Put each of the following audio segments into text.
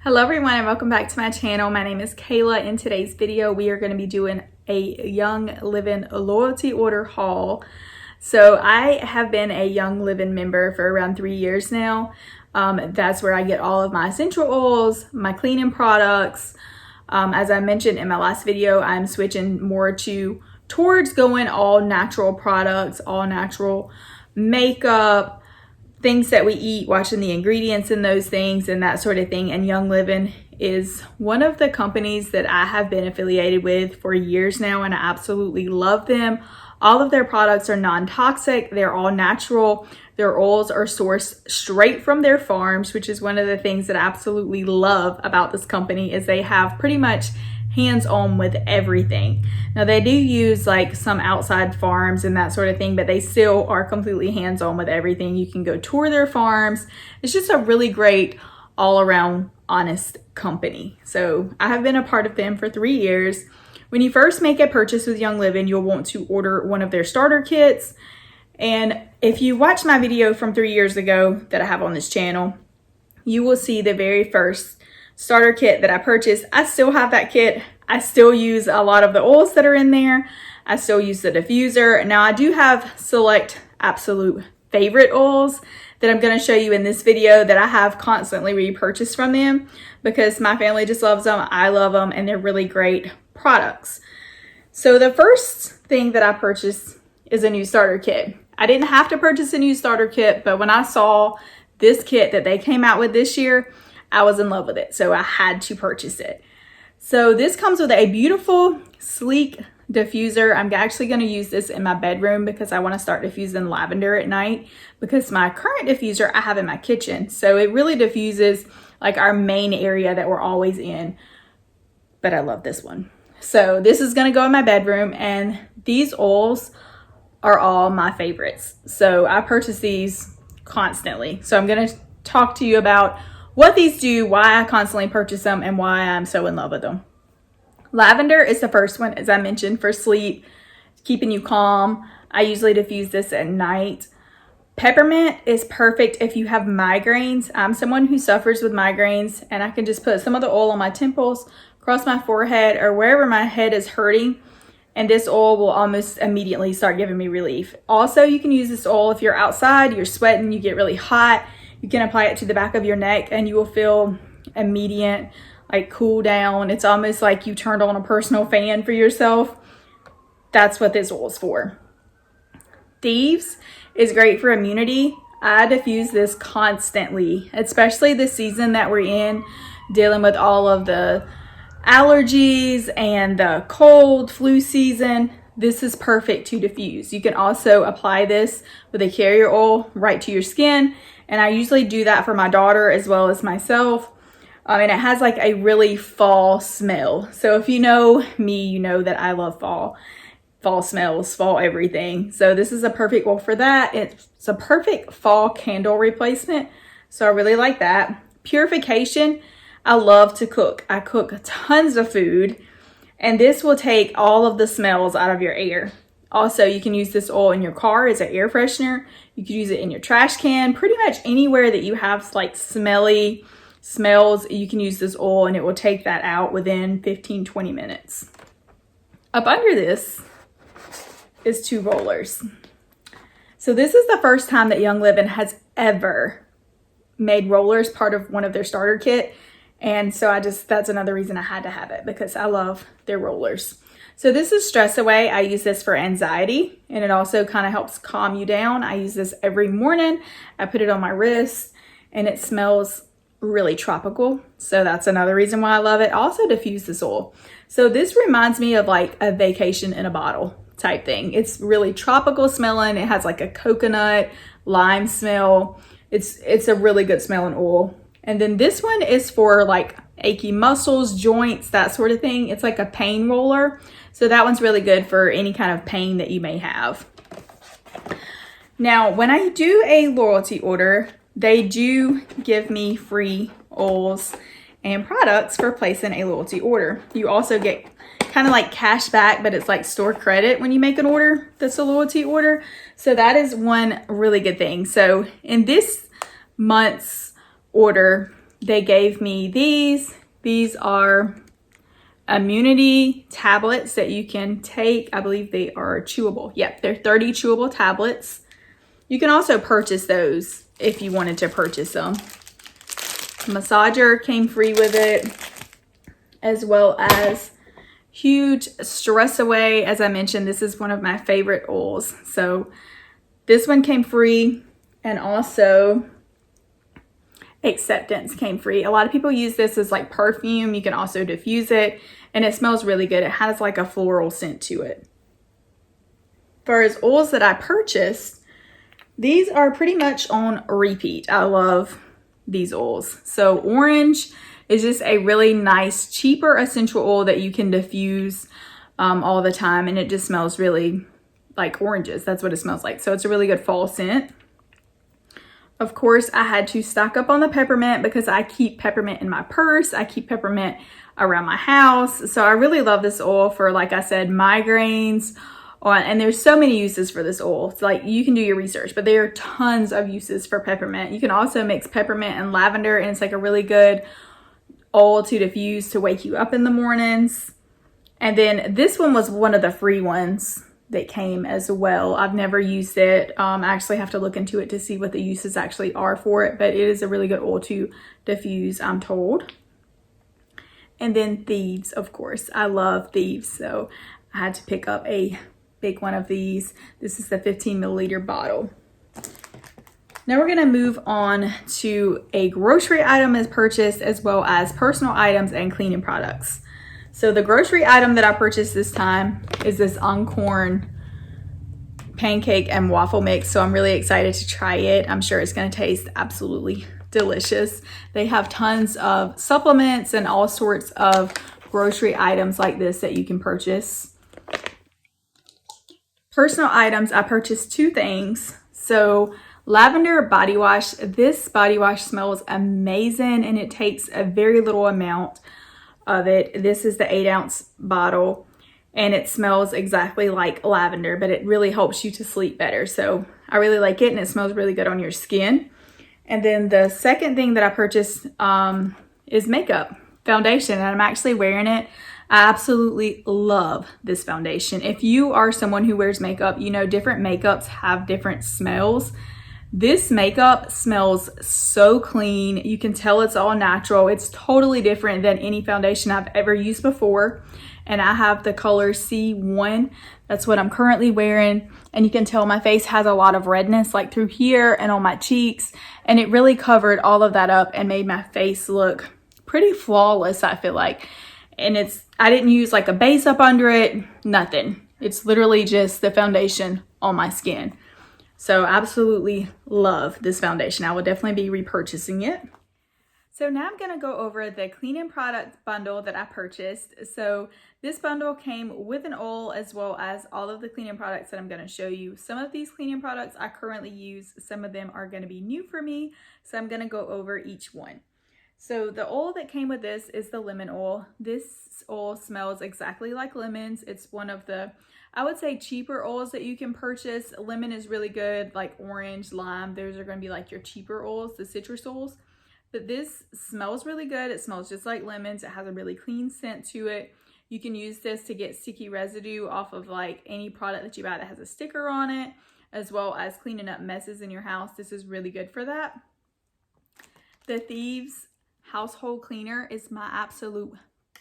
Hello everyone and welcome back to my channel. My name is Kayla. In today's video we are going to be doing a Young Living loyalty order haul. So I have been a Young Living member for around 3 years now. That's where I get all of my essential oils, my cleaning products. As I mentioned in my last video, I'm switching more towards going all natural products, all natural makeup, things that we eat, watching the ingredients in those things and that sort of thing. And Young Living is one of the companies that I have been affiliated with for years now, and I absolutely love them. All of their products are non-toxic, they're all natural. Their oils are sourced straight from their farms, which is one of the things that I absolutely love about this company, is they have pretty much hands-on with everything. Now they do use like some outside farms and that sort of thing, but they still are completely hands-on with everything. You can go tour their farms. It's just a really great all-around honest company. So I have been a part of them for 3 years. When you first make a purchase with Young Living, you'll want to order one of their starter kits. And if you watch my video from 3 years ago that I have on this channel, you will see the very first starter kit that I purchased. I still have that kit. I still use a lot of the oils that are in there. I still use the diffuser. Now I do have select absolute favorite oils that I'm going to show you in this video that I have constantly repurchased from them because my family just loves them. I love them and they're really great products. So the first thing that I purchased is a new starter kit. I didn't have to purchase a new starter kit, but when I saw this kit that they came out with this year, I was in love with it, so I had to purchase it. So this comes with a beautiful, sleek diffuser. I'm actually going to use this in my bedroom because I want to start diffusing lavender at night, because my current diffuser I have in my kitchen. So it really diffuses like our main area that we're always in, but I love this one. So this is going to go in my bedroom, and these oils are all my favorites. So I purchase these constantly. So I'm going to talk to you about what these do, why I constantly purchase them, and why I'm so in love with them. Lavender is the first one, as I mentioned, for sleep, keeping you calm. I usually diffuse this at night. Peppermint is perfect if you have migraines. I'm someone who suffers with migraines, and I can just put some of the oil on my temples, across my forehead, or wherever my head is hurting, and this oil will almost immediately start giving me relief. Also, you can use this oil if you're outside, you're sweating, you get really hot. You can apply it to the back of your neck and you will feel immediate like cool down. It's almost like you turned on a personal fan for yourself. That's what this oil is for. Thieves is great for immunity. I diffuse this constantly, especially the season that we're in, dealing with all of the allergies and the cold flu season. This is perfect to diffuse. You can also apply this with a carrier oil right to your skin. And I usually do that for my daughter as well as myself. And it has like a really fall smell. So if you know me, you know that I love fall. Fall smells, fall everything. So this is a perfect oil for that. It's a perfect fall candle replacement. So I really like that. Purification. I love to cook. I cook tons of food. And this will take all of the smells out of your air. Also, you can use this oil in your car as an air freshener. You can use it in your trash can. Pretty much anywhere that you have like smelly smells, you can use this oil and it will take that out within 15-20 minutes. Up under this is 2 rollers. So this is the first time that Young Living has ever made rollers part of one of their starter kit. And so that's another reason I had to have it, because I love their rollers. So this is Stress Away. I use this for anxiety, and it also kind of helps calm you down. I use this every morning. I put it on my wrist and it smells really tropical. So that's another reason why I love it. I also diffuse this oil. So this reminds me of like a vacation in a bottle type thing. It's really tropical smelling. It has like a coconut, lime smell. It's a really good smelling oil. And then this one is for like achy muscles, joints, that sort of thing. It's like a pain roller. So that one's really good for any kind of pain that you may have. Now, when I do a loyalty order, they do give me free oils and products for placing a loyalty order. You also get kind of like cash back, but it's like store credit when you make an order that's a loyalty order. So that is one really good thing. So in this month's order, they gave me these. These are immunity tablets that you can take. I believe they are chewable. Yep, they're 30 chewable tablets. You can also purchase those if you wanted to purchase them. Massager came free with it, as well as huge stress away. As I mentioned, this is one of my favorite oils. So this one came free, and also acceptance came free. A lot of people use this as like perfume. You can also diffuse it, and it smells really good. It has like a floral scent to it. For as oils that I purchased, these are pretty much on repeat. I love these oils. So orange is just a really nice, cheaper essential oil that you can diffuse all the time, and it just smells really like oranges. That's what it smells like. So it's a really good fall scent. Of course, I had to stock up on the peppermint because I keep peppermint in my purse. I keep peppermint around my house. So I really love this oil for, like I said, migraines. And there's so many uses for this oil. It's like, you can do your research, but there are tons of uses for peppermint. You can also mix peppermint and lavender, and it's like a really good oil to diffuse to wake you up in the mornings. And then this one was one of the free ones that came as well. I've never used it. I actually have to look into it to see what the uses actually are for it, but it is a really good oil to diffuse, I'm told. And then Thieves, of course. I love Thieves, so I had to pick up a big one of these. This is the 15 milliliter bottle. Now we're gonna move on to a grocery item as purchased, as well as personal items and cleaning products. So the grocery item that I purchased this time is this Uncorn pancake and waffle mix. So I'm really excited to try it. I'm sure it's gonna taste absolutely delicious. They have tons of supplements and all sorts of grocery items like this that you can purchase. Personal items, I purchased two things. So lavender body wash. This body wash smells amazing, and it takes a very little amount of it. This is the 8-ounce bottle, and it smells exactly like lavender, but it really helps you to sleep better. So I really like it, and it smells really good on your skin. And then the second thing that I purchased is makeup foundation, and I'm actually wearing it. I absolutely love this foundation. If you are someone who wears makeup, you know different makeups have different smells. This makeup smells so clean. You can tell it's all natural. It's totally different than any foundation I've ever used before. And I have the color C1. That's what I'm currently wearing. And you can tell my face has a lot of redness like through here and on my cheeks. And it really covered all of that up and made my face look pretty flawless, I feel like. And I didn't use like a base up under it, nothing. It's literally just the foundation on my skin. So absolutely love this foundation. I will definitely be repurchasing it. So now I'm gonna go over the cleaning product bundle that I purchased. So this bundle came with an oil as well as all of the cleaning products that I'm gonna show you. Some of these cleaning products I currently use. Some of them are gonna be new for me. So I'm gonna go over each one. So the oil that came with this is the lemon oil. This oil smells exactly like lemons. It's one of the, I would say, cheaper oils that you can purchase. Lemon is really good, like orange, lime. Those are going to be like your cheaper oils, the citrus oils. But this smells really good. It smells just like lemons. It has a really clean scent to it. You can use this to get sticky residue off of like any product that you buy that has a sticker on it, as well as cleaning up messes in your house. This is really good for that. The Thieves household cleaner is my absolute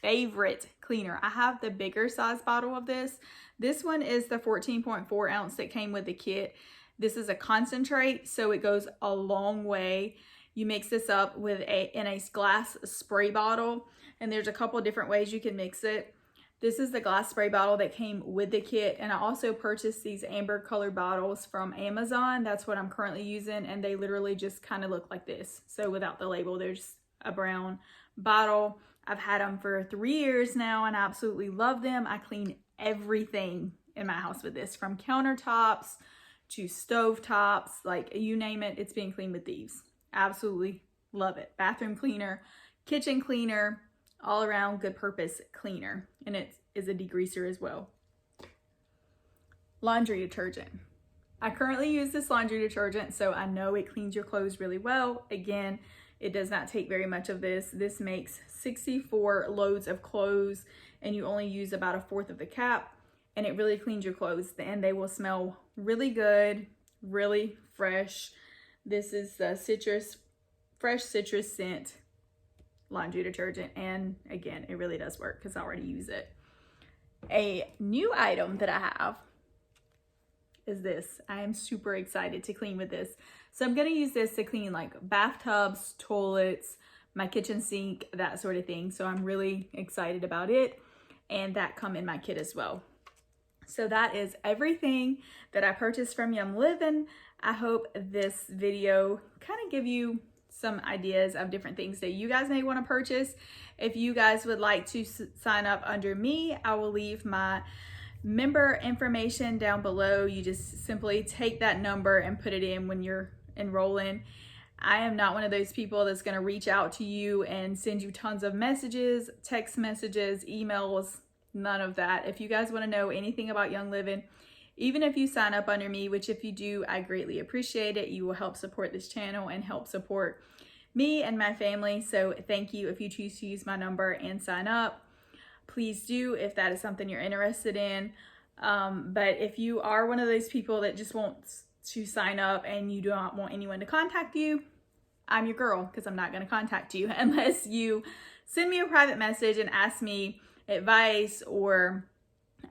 favorite cleaner. I have the bigger size bottle of this. This one is the 14.4 ounce that came with the kit. This is a concentrate, so it goes a long way. You mix this up with in a glass spray bottle, and there's a couple different ways you can mix it. This is the glass spray bottle that came with the kit, and I also purchased these amber colored bottles from Amazon. That's what I'm currently using, and they literally just kind of look like this. So without the label, there's a brown bottle. I've had them for 3 years now and I absolutely love them. I clean everything in my house with this, from countertops to stove tops, like you name it, it's being cleaned with these. Absolutely love it. Bathroom cleaner, kitchen cleaner, all around good purpose cleaner. And it is a degreaser as well. Laundry detergent. I currently use this laundry detergent, so I know it cleans your clothes really well. Again, It does not take very much of this. This makes 64 loads of clothes and you only use about 1/4 of the cap, and it really cleans your clothes and they will smell really good, really fresh. This is the fresh citrus scent laundry detergent, and again, it really does work because I already use it. A new item that I have is this. I am super excited to clean with this. So I'm gonna use this to clean like bathtubs, toilets, my kitchen sink, that sort of thing. So I'm really excited about it, and that come in my kit as well. So that is everything that I purchased from Young Living. I hope this video kind of give you some ideas of different things that you guys may want to purchase. If you guys would like to sign up under me, I will leave my member information down below. You just simply take that number and put it in when you're enrolling. I am not one of those people that's going to reach out to you and send you tons of messages, text messages, emails, none of that. If you guys want to know anything about Young Living, even if you sign up under me, which if you do, I greatly appreciate it. You will help support this channel and help support me and my family. So thank you if you choose to use my number and sign up. Please do if that is something you're interested in. But if you are one of those people that just wants to sign up and you do not want anyone to contact you, I'm your girl, because I'm not going to contact you unless you send me a private message and ask me advice or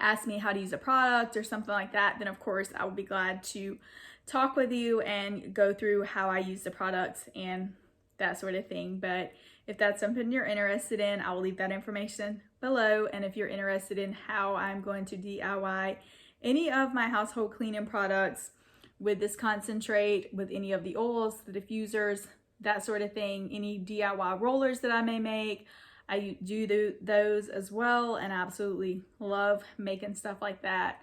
ask me how to use a product or something like that. Then of course I will be glad to talk with you and go through how I use the products and that sort of thing. But if that's something you're interested in, I will leave that information below. And if you're interested in how I'm going to DIY any of my household cleaning products with this concentrate, with any of the oils, the diffusers, that sort of thing, any DIY rollers that I may make, I do those as well, and I absolutely love making stuff like that.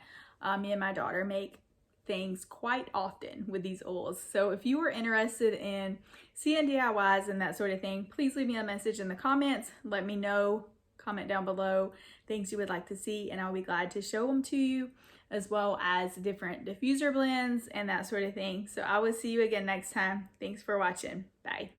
Me and my daughter make things quite often with these oils. So if you are interested in seeing DIYs and that sort of thing, please leave me a message in the comments. Let me know, comment down below things you would like to see, and I'll be glad to show them to you, as well as different diffuser blends and that sort of thing. So I will see you again next time. Thanks for watching. Bye.